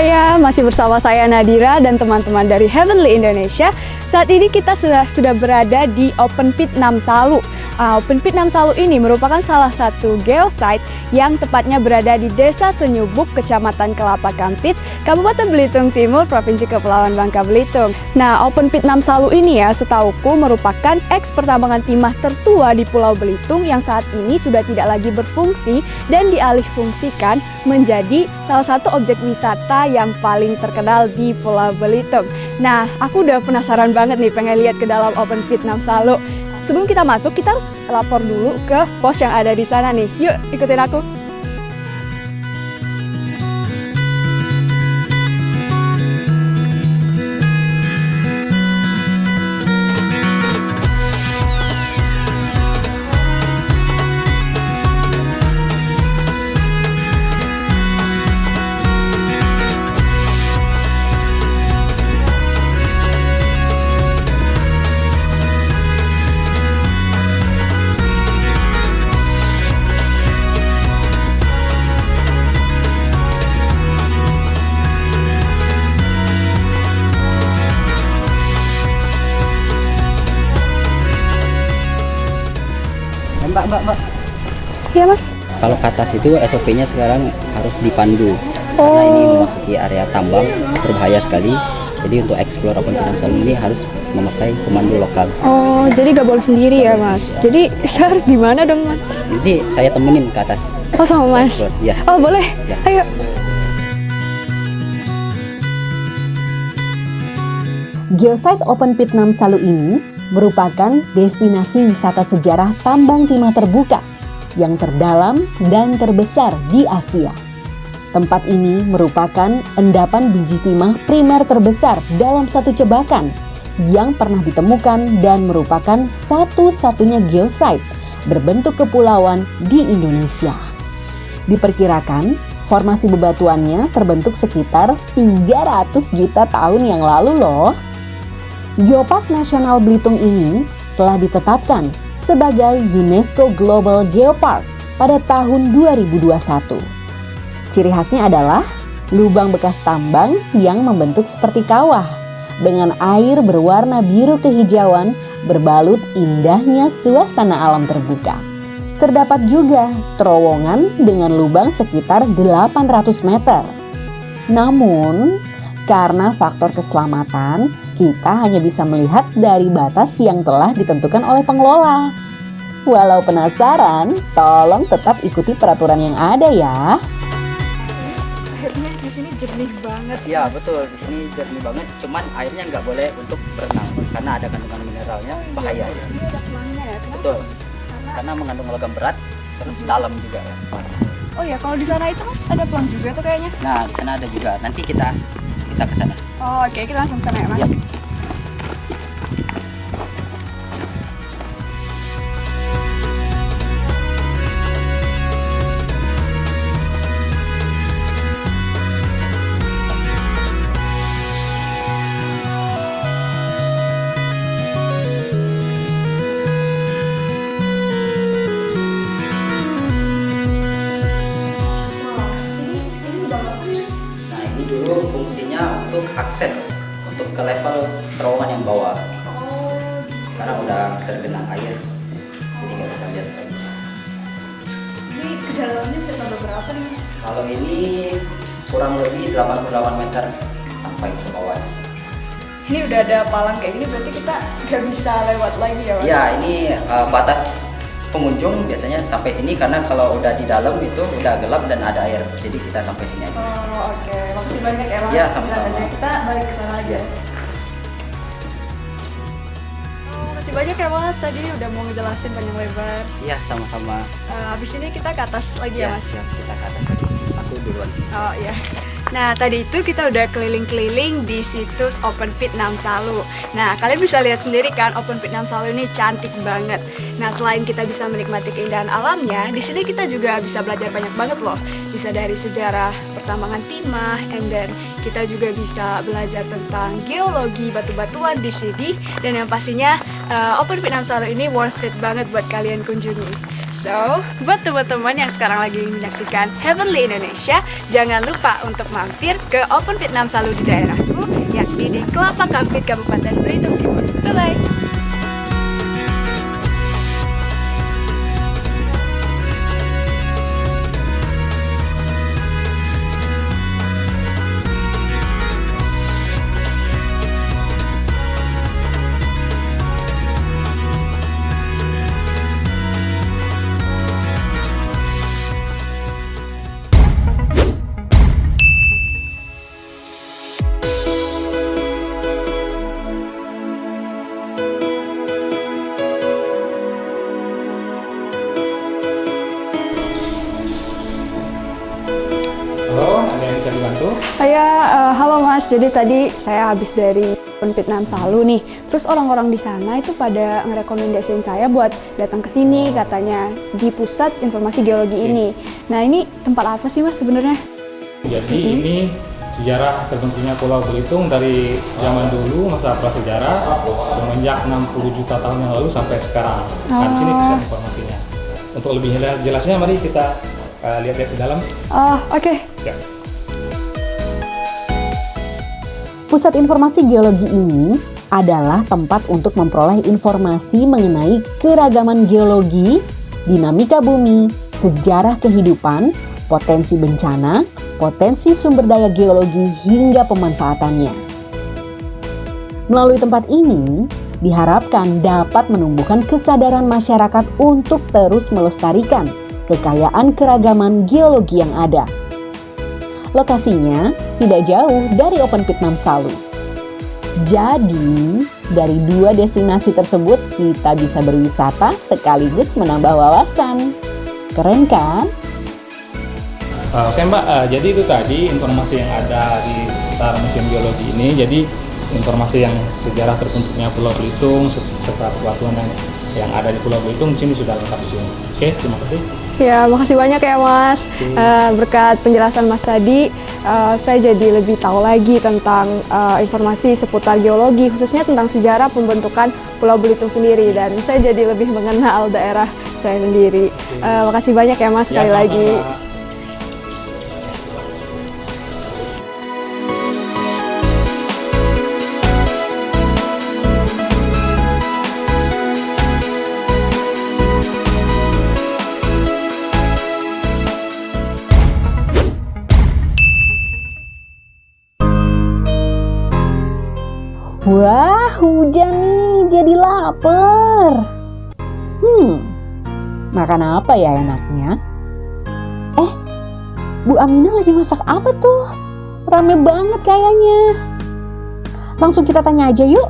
semuanya, masih bersama saya Nadira dan teman-teman dari Heavenly Indonesia. Saat ini kita sudah berada di Open Pit Namsalu. Open Pit Namsalu ini merupakan salah satu geosite yang tepatnya berada di Desa Senyubuk, Kecamatan Kelapa Kampit, Kabupaten Belitung Timur, Provinsi Kepulauan Bangka Belitung. Nah, Open Pit Namsalu ini ya, setauku merupakan eks pertambangan timah tertua di Pulau Belitung yang saat ini sudah tidak lagi berfungsi dan dialihfungsikan menjadi salah satu objek wisata yang paling terkenal di Pulau Belitung. Nah, aku udah penasaran banget nih pengen lihat ke dalam Open Pit Namsalu. Sebelum kita masuk, kita harus lapor dulu ke pos yang ada di sana nih. Yuk, ikutin aku. Mbak. Iya, Mas. Kalau ke atas itu SOP-nya sekarang harus dipandu. Karena ini memasuki area tambang, berbahaya sekali. Jadi untuk explore Open Pit Namsalu ini harus memakai pemandu lokal. Oh, jadi gak boleh sendiri ya, Mas? Jadi saya harus gimana dong, Mas? Jadi saya temenin ke atas. Oh, sama Mas? Ya. Oh, boleh? Ya. Ayo. Geosite Open Pit Namsalu ini merupakan destinasi wisata sejarah tambang timah terbuka yang terdalam dan terbesar di Asia. Tempat ini merupakan endapan biji timah primer terbesar dalam satu cebakan yang pernah ditemukan dan merupakan satu-satunya geosite berbentuk kepulauan di Indonesia. Diperkirakan, formasi bebatuannya terbentuk sekitar 300 juta tahun yang lalu loh. Geopark Nasional Belitung ini telah ditetapkan sebagai UNESCO Global Geopark pada tahun 2021. Ciri khasnya adalah lubang bekas tambang yang membentuk seperti kawah dengan air berwarna biru kehijauan berbalut indahnya suasana alam terbuka. Terdapat juga terowongan dengan lubang sekitar 800 meter. Namun, karena faktor keselamatan, kita hanya bisa melihat dari batas yang telah ditentukan oleh pengelola. Walau penasaran, tolong tetap ikuti peraturan yang ada ya. Airnya di sini jernih banget. Ya betul, di sini jernih banget. Cuman airnya nggak boleh untuk berenang karena ada kandungan mineralnya, bahaya. Ini ada pelangnya ya? Kenapa? Betul. Karena mengandung logam berat, terus dalam juga ya. Oh ya, kalau di sana itu Mas ada pelang juga tuh kayaknya. Nah di sana ada juga. Nanti kita bisa ke sana. Oh, oke, kita langsung ke sana ya, Mas. Siap. Fungsinya untuk akses untuk ke level terowongan yang bawah karena udah tergenang air jadi nggak bisa lihat lagi. Ini ke dalamnya sampai berapa nih, Mas? Kalau ini kurang lebih 88 meter sampai ke bawah. Ini udah ada palang kayak gini berarti kita nggak bisa lewat lagi ya, Mas? Ya ini batas pengunjung biasanya sampai sini karena kalau udah di dalam itu udah gelap dan ada air jadi kita sampai sini aja. Oh, oke. Makasih banyak ya, Mas. Ya, sama-sama. Kita balik ke sana aja. Ya. Makasih banyak ya, Mas. Tadi udah mau ngejelasin panjang lebar. Iya sama-sama. Habis ini kita ke atas lagi ya, Mas? Siap, kita ke atas lagi. Aku duluan. Oh iya. Nah, tadi itu kita udah keliling-keliling di situs Open Pit Namsalu. Nah, kalian bisa lihat sendiri kan Open Pit Namsalu ini cantik banget. Nah, selain kita bisa menikmati keindahan alamnya, di sini kita juga bisa belajar banyak banget loh. Bisa dari sejarah pertambangan timah, and then kita juga bisa belajar tentang geologi batu-batuan di sini. Dan yang pastinya Open Pit Namsalu ini worth it banget buat kalian kunjungi. So, buat teman-teman yang sekarang lagi menyaksikan Heavenly Indonesia, jangan lupa untuk mampir ke Open Pit 6 Salu di daerahku, yakni di Kelapa Kampit, Kabupaten Belitung Timur. Bye-bye! Halo, ada yang bisa dibantu? Halo Mas, jadi tadi saya habis dari Open Pit 6 Salu nih. Terus orang-orang di sana itu pada ngerekomendasiin saya buat datang ke sini, katanya di pusat informasi geologi ini. Nah, ini tempat apa sih Mas sebenarnya? Jadi ini sejarah terbentuknya Pulau Belitung dari zaman dulu, masa prasejarah, semenjak 60 juta tahun yang lalu sampai sekarang. Nah, di sini pusat informasinya. Untuk lebih jelasnya, mari kita lihat-lihat di dalam. Oke. Ya. Pusat informasi geologi ini adalah tempat untuk memperoleh informasi mengenai keragaman geologi, dinamika bumi, sejarah kehidupan, potensi bencana, potensi sumber daya geologi, hingga pemanfaatannya. Melalui tempat ini, diharapkan dapat menumbuhkan kesadaran masyarakat untuk terus melestarikan kekayaan keragaman geologi yang ada. Lokasinya tidak jauh dari Open Pit 6 Salu. Jadi, dari dua destinasi tersebut kita bisa berwisata sekaligus menambah wawasan. Keren kan? Oke Mbak, jadi itu tadi informasi yang ada di sekitar Museum Geologi ini. Jadi informasi yang sejarah terbentuknya Pulau Belitung serta batuan yang ada di Pulau Belitung sini sudah lengkap di sini. Oke, terima kasih. Ya, makasih banyak ya Mas. Berkat penjelasan Mas tadi, saya jadi lebih tahu lagi tentang informasi seputar geologi, khususnya tentang sejarah pembentukan Pulau Belitung sendiri, dan saya jadi lebih mengenal daerah saya sendiri. Makasih banyak ya Mas sekali lagi. Wah, hujan nih, jadi lapar. Makan apa ya enaknya? Bu Aminah lagi masak apa tuh? Rame banget kayaknya. Langsung kita tanya aja yuk.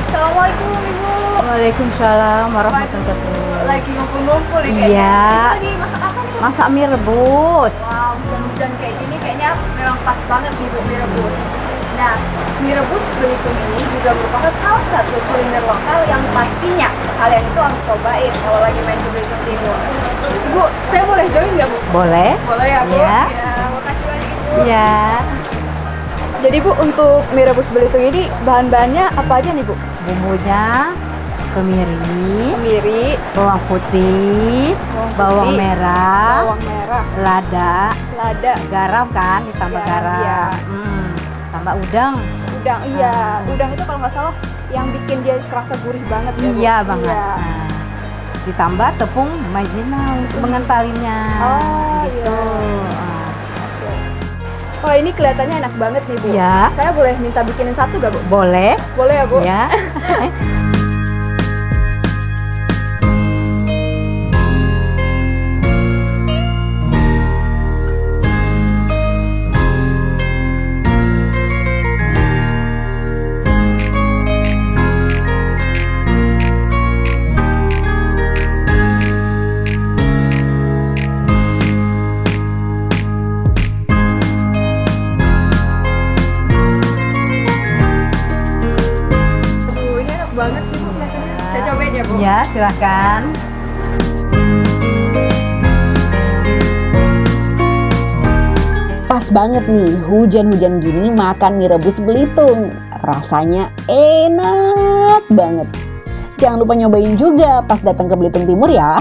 Assalamualaikum Ibu. Waalaikumsalam warahmatullahi wabarakatuh. Lagi ngumpul-ngumpul nih kayaknya. Iya. Ibu lagi masak apa tuh? Masak mie rebus. Wow, hujan-hujan kayak gini kayaknya memang pas banget nih Bu mie rebus. Nah, mie rebus Belitung ini juga merupakan salah satu kuliner lokal yang pastinya kalian itu harus cobain kalau lagi main ke Belitung Timur. Ibu, saya boleh join nggak Bu? Boleh? Boleh ya Bu? Iya. Ya, makasih banyak Ibu. Iya. Jadi Bu, untuk mie rebus Belitung ini bahan-bahannya apa aja nih Bu? Bumbunya kemiri, Kemiri, bawang putih, bawang merah, lada, garam kan, ditambah Garam, garam. iya. Tambah udang. udang. Iya, udang itu kalau nggak salah yang bikin dia kerasa gurih banget ya Bu? Iya banget. Iya. Nah, ditambah tepung maizena untuk mengentalinnya. Oh, gitu. iya. Oh, ini kelihatannya enak banget nih Bu. Iya. Saya boleh minta bikinin satu nggak Bu? Boleh. Boleh ya Bu? Ya. Ini enak banget nih Bu kelihatannya. Saya cobain ya Bu? Ya, silahkan. Pas banget nih, hujan-hujan gini makan mie rebus Belitung. Rasanya enak banget. jangan lupa nyobain juga pas datang ke Belitung Timur ya.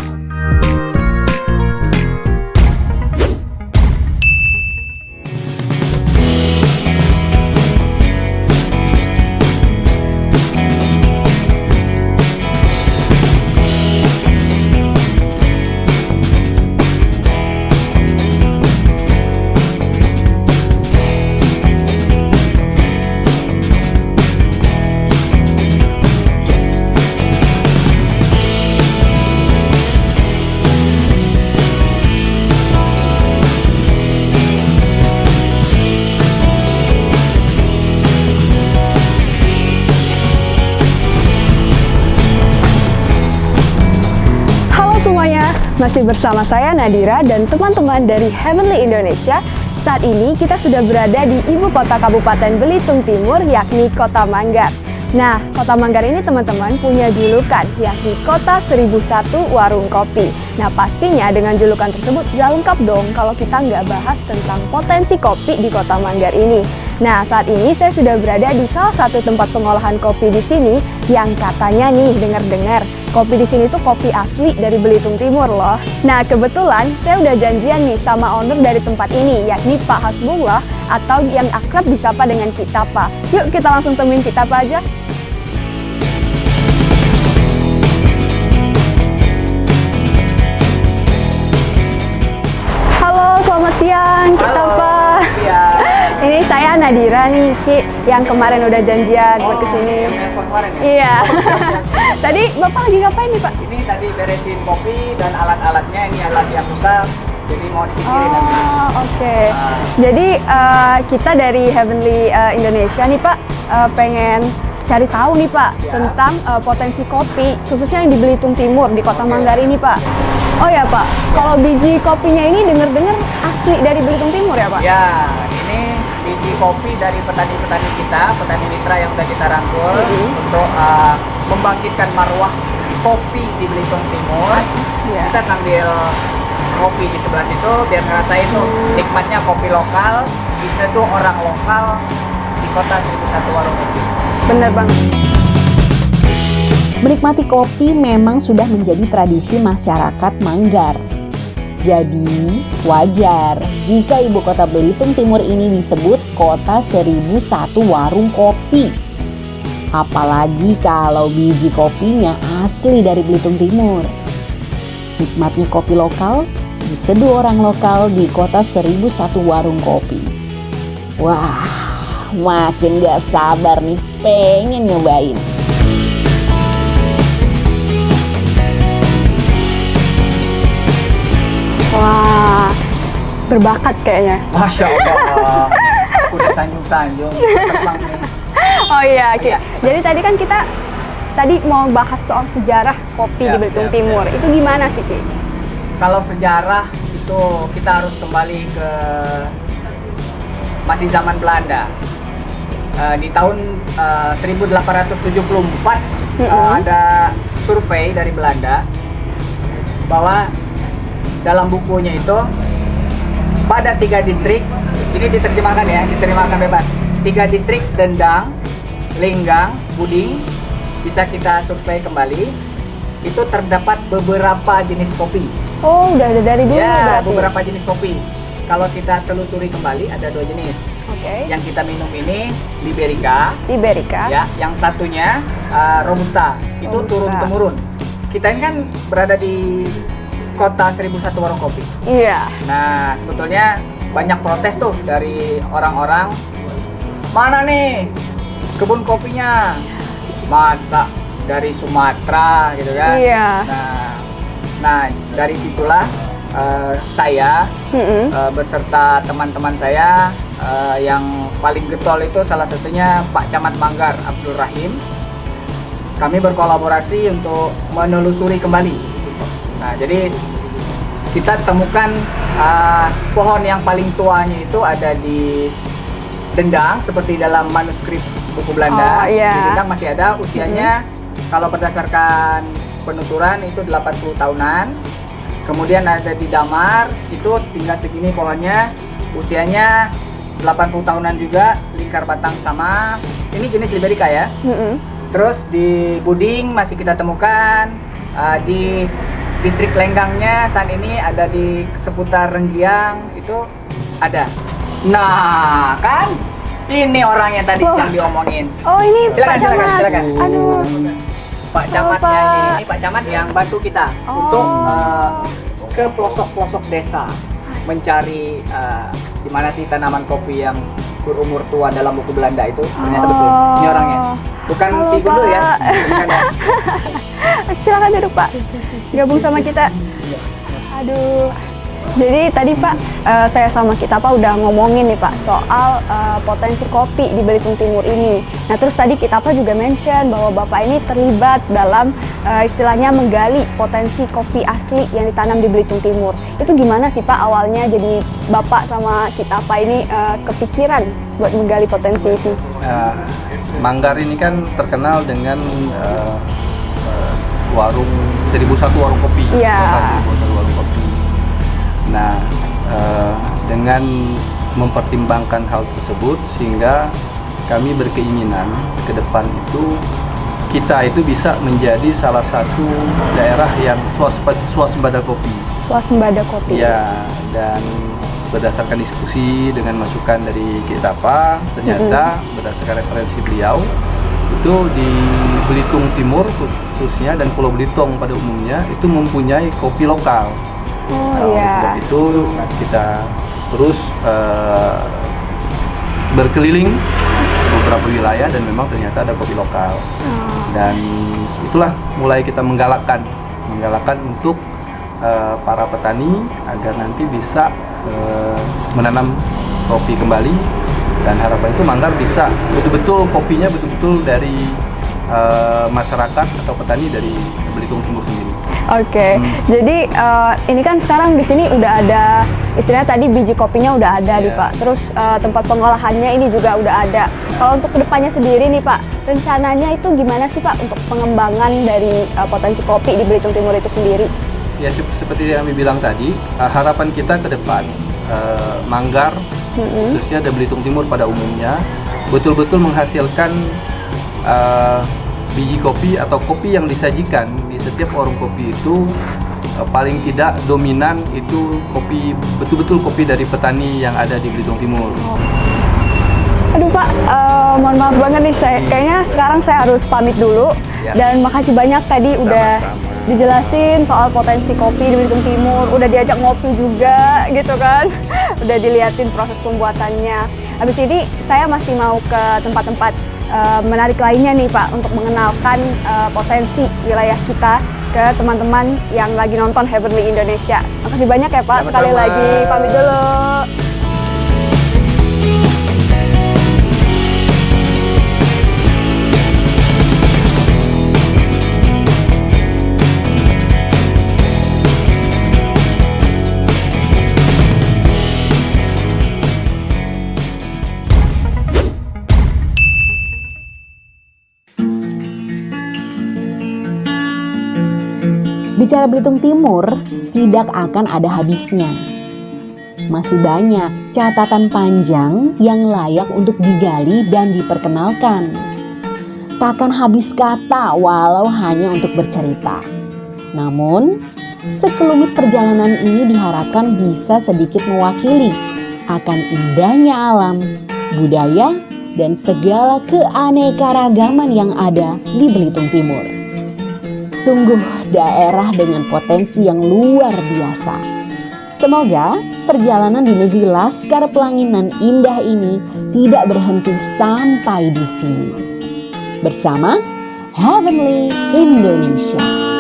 Semuanya, masih bersama saya Nadira dan teman-teman dari Heavenly Indonesia. Saat ini kita sudah berada di ibu kota Kabupaten Belitung Timur, yakni Kota Manggar. Nah, Kota Manggar ini teman-teman punya julukan, yakni Kota 1001 Warung Kopi. Nah, pastinya dengan julukan tersebut gak lengkap dong kalau kita nggak bahas tentang potensi kopi di Kota Manggar ini. Nah, saat ini saya sudah berada di salah satu tempat pengolahan kopi di sini yang katanya nih, dengar-dengar kopi di sini tuh kopi asli dari Belitung Timur loh. Nah, kebetulan saya udah janjian nih sama owner dari tempat ini, yakni Pak Hasbullah atau yang akrab disapa dengan Kitapa. Yuk kita langsung temuin Kitapa aja. Halo, selamat siang Kitapa. Ini saya Nadira nih, Ki, yang kemarin udah janjian buat kesini. Iya. Tadi Bapak lagi ngapain nih, Pak? Ini tadi beresin kopi dan alat-alatnya, ini alat yang rusak, jadi mau disingkirin nanti. Oke. Jadi kita dari Heavenly Indonesia nih, Pak, pengen cari tahu nih, Pak, tentang potensi kopi, khususnya yang di Belitung Timur, di Kota Manggar ini, Pak. Oh ya, Pak, kalau biji kopinya ini dengar-dengar asli dari Belitung Timur ya, Pak? Ya, ini biji kopi dari petani-petani kita, petani mitra yang sudah kita rangkul untuk membangkitkan marwah kopi di Belitung Timur. Kita sambil kopi di sebelah situ, biar ngerasain tuh nikmatnya kopi lokal, diseduh orang lokal di Kota 1001 Warung Kopi. Bener banget. Menikmati kopi memang sudah menjadi tradisi masyarakat Manggar. Jadi, wajar jika ibu kota Belitung Timur ini disebut Kota 1001 Warung Kopi. Apalagi kalau biji kopinya asli dari Belitung Timur. Nikmatnya kopi lokal, diseduh orang lokal di Kota 1001 Warung Kopi. Wah, makin gak sabar nih, pengen nyobain. Wah, berbakat kayaknya. Masya Allah, udah sanjung-sanjung, terbang nih. Oh iya, Ki. Jadi tadi kan kita mau bahas soal sejarah kopi di Belitung Timur. Itu gimana sih, Ki? Kalau sejarah itu kita harus kembali ke masih zaman Belanda. Di tahun 1874 ada survei dari Belanda bahwa dalam bukunya itu pada 3 distrik, ini diterjemahkan ya, diterjemahkan bebas. 3 distrik Dendang, Lenggang, Buding, bisa kita survei kembali. Itu terdapat beberapa jenis kopi. Oh, udah ada dari dulu Ya, berarti. beberapa jenis kopi. Kalau kita telusuri kembali ada 2 jenis. Oke. Yang kita minum ini Liberica, Liberica. ya. Yang satunya Robusta. Itu Robusta. turun temurun. Kita ini kan berada di Kota 1001 Warung Kopi. Iya. Nah, sebetulnya banyak protes tuh dari orang-orang. Mana nih kebun kopinya? Masa dari Sumatera gitu kan? Iya. Nah dari situlah saya beserta teman-teman saya yang paling getol itu salah satunya Pak Camat Manggar Abdul Rahim. Kami berkolaborasi untuk menelusuri kembali. Nah, jadi kita temukan pohon yang paling tuanya itu ada di Dendang, seperti dalam manuskrip buku Belanda. Oh, iya. Di Dendang masih ada usianya, kalau berdasarkan penuturan itu 80 tahunan. Kemudian ada di Damar, itu tinggal segini pohonnya, usianya 80 tahunan juga, lingkar batang sama. Ini jenis Liberica ya. Terus di Buding masih kita temukan, di distrik Lenggangnya saat ini ada di seputar Renggiang itu ada. Nah kan, ini orangnya tadi yang diomongin. Oh ini Pak Silakan, Camat. silakan. Aduh. Pak Camatnya ini Pak Camat yang bantu kita untuk ke pelosok-pelosok desa mencari di mana sih tanaman kopi yang berumur tua dalam buku Belanda itu. Ternyata betul. Ini orangnya. Bukan Halo, si Gundul ya. Pak. Bukan ya. Silakan duduk Pak, gabung sama kita. Aduh, jadi tadi Pak, saya sama kita Pak udah ngomongin nih Pak soal potensi kopi di Belitung Timur ini. Nah terus tadi kita Pak juga mention bahwa Bapak ini terlibat dalam istilahnya menggali potensi kopi asli yang ditanam di Belitung Timur. Itu gimana sih Pak awalnya jadi Bapak sama kita Pak ini kepikiran buat menggali potensi itu? Manggar ini kan terkenal dengan warung 1001 warung kopi. Iya. Kota 1001 warung kopi. Nah, dengan mempertimbangkan hal tersebut sehingga kami berkeinginan ke depan itu kita itu bisa menjadi salah satu daerah yang swasembada kopi. Swasembada kopi. Ya, dan berdasarkan diskusi dengan masukan dari kita Pak, ternyata berdasarkan referensi beliau itu di Belitung Timur khususnya dan Pulau Belitung pada umumnya itu mempunyai kopi lokal. Oh iya. Sebab itu kita terus berkeliling beberapa wilayah dan memang ternyata ada kopi lokal. Dan itulah mulai kita menggalakkan untuk para petani agar nanti bisa menanam kopi kembali, dan harapan itu Manggar bisa betul-betul kopinya betul-betul dari masyarakat atau petani dari Belitung Timur sendiri. Oke, jadi ini kan sekarang di sini udah ada, istilahnya tadi biji kopinya udah ada nih Pak. Terus tempat pengolahannya ini juga udah ada. Kalau untuk kedepannya sendiri nih Pak, rencananya itu gimana sih Pak untuk pengembangan dari potensi kopi di Belitung Timur itu sendiri? Ya seperti yang kami bilang tadi, harapan kita ke depan Manggar khususnya dan Belitung Timur pada umumnya betul-betul menghasilkan biji kopi atau kopi yang disajikan di setiap warung kopi itu paling tidak dominan itu kopi, betul-betul kopi dari petani yang ada di Belitung Timur. Aduh Pak, mohon maaf banget nih, kayaknya sekarang saya harus pamit dulu. Dan makasih banyak tadi udah dijelasin soal potensi kopi di Belitung Timur, udah diajak ngopi juga gitu kan, udah diliatin proses pembuatannya. Habis ini saya masih mau ke tempat-tempat menarik lainnya nih Pak untuk mengenalkan potensi wilayah kita ke teman-teman yang lagi nonton Heavenly Indonesia. Makasih banyak ya Pak, sekali lagi pamit dulu. Bicara Belitung Timur, tidak akan ada habisnya. Masih banyak catatan panjang yang layak untuk digali dan diperkenalkan. Takkan habis kata walau hanya untuk bercerita. Namun, sekelumit perjalanan ini diharapkan bisa sedikit mewakili akan indahnya alam, budaya, dan segala keanekaragaman yang ada di Belitung Timur. Sungguh daerah dengan potensi yang luar biasa. Semoga perjalanan di negeri Laskar Pelangi nan indah ini tidak berhenti sampai di sini. Bersama Heavenly Indonesia.